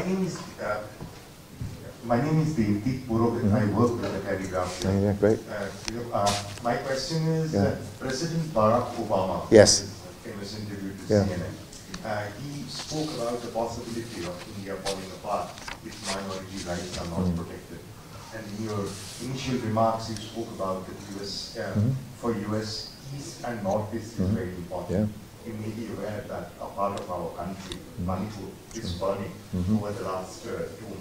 my name is Devdeep Purohit. I work with the Eric Garcetti. Yeah, great. My question is, President Barack Obama, yes, in a famous interview to CNN, he spoke about the possibility of India falling apart if minority rights are not protected. And in your initial remarks, you spoke about the US, for US, East and Northeast is very important. You may be aware that a part of our country, Manipur, is burning over the last 2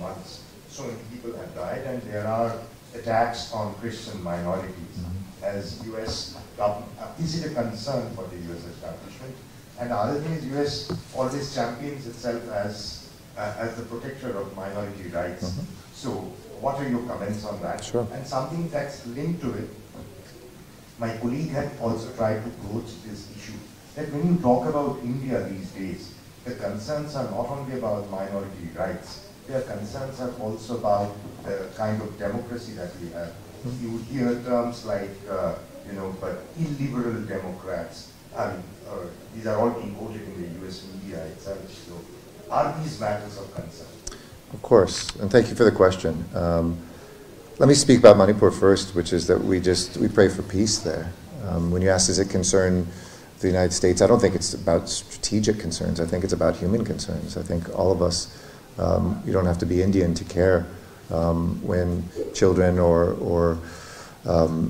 months. So many people have died, and there are attacks on Christian minorities. As US government, is it a concern for the US establishment? And the other thing is, US always champions itself as the protector of minority rights. So what are your comments on that? Sure. And something that's linked to it, my colleague had also tried to broach this issue, that when you talk about India these days, the concerns are not only about minority rights, their concerns are also about the kind of democracy that we have. You hear terms like, but illiberal Democrats. These are all being quoted in the US media itself. So are these matters of concern? Of course, and thank you for the question. Let me speak about Manipur first, which is that we pray for peace there. When you ask, does it concern the United States, I don't think it's about strategic concerns. I think it's about human concerns. I think all of us, you don't have to be Indian to care when children or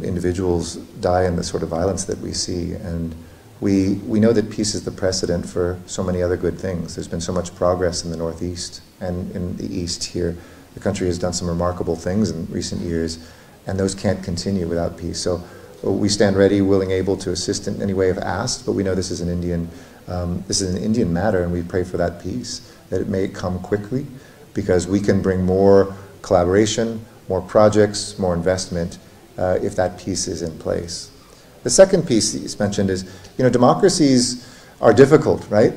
individuals die in the sort of violence that we see. And we know that peace is the precedent for so many other good things. There's been so much progress in the Northeast and in the East here. The country has done some remarkable things in recent years, and those can't continue without peace. So we stand ready, willing, able to assist in any way if asked, but we know this is an Indian matter, and we pray for that peace, that it may come quickly, because we can bring more collaboration, more projects, more investment, if that peace is in place. The second piece that you mentioned is, democracies are difficult, right?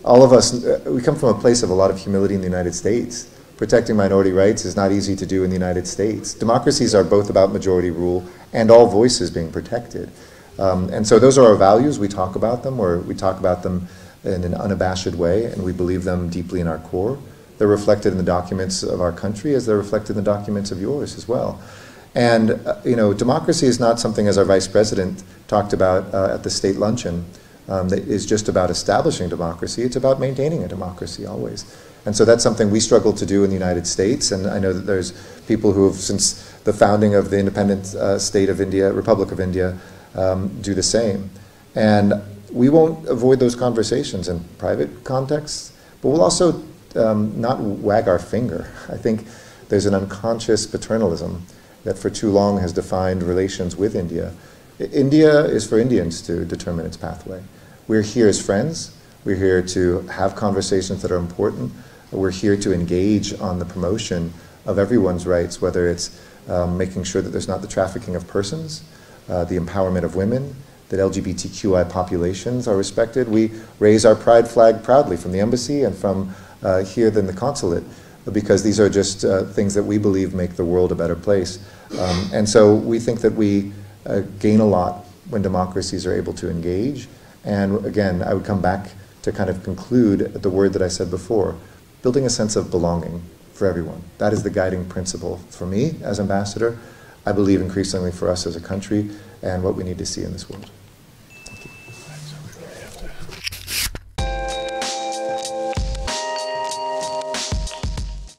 All of us, we come from a place of a lot of humility in the United States. Protecting minority rights is not easy to do in the United States. Democracies are both about majority rule and all voices being protected. And so those are our values. We talk about them, or we talk about them in an unabashed way, and we believe them deeply in our core. They're reflected in the documents of our country as they're reflected in the documents of yours as well. And democracy is not something, as our Vice President talked about at the state luncheon, that is just about establishing democracy. It's about maintaining a democracy always. And so that's something we struggle to do in the United States, and I know that there's people who have, since the founding of the independent state of India, Republic of India, do the same. And we won't avoid those conversations in private contexts, but we'll also not wag our finger. I think there's an unconscious paternalism that for too long has defined relations with India. India is for Indians to determine its pathway. We're here as friends. We're here to have conversations that are important. We're here to engage on the promotion of everyone's rights, whether it's making sure that there's not the trafficking of persons, the empowerment of women, that LGBTQI populations are respected. We raise our pride flag proudly from the embassy and from here in the consulate, because these are just things that we believe make the world a better place. And so we think that we gain a lot when democracies are able to engage. And again, I would come back to kind of conclude the word that I said before, building a sense of belonging for everyone. That is the guiding principle for me as ambassador. I believe increasingly for us as a country, and what we need to see in this world.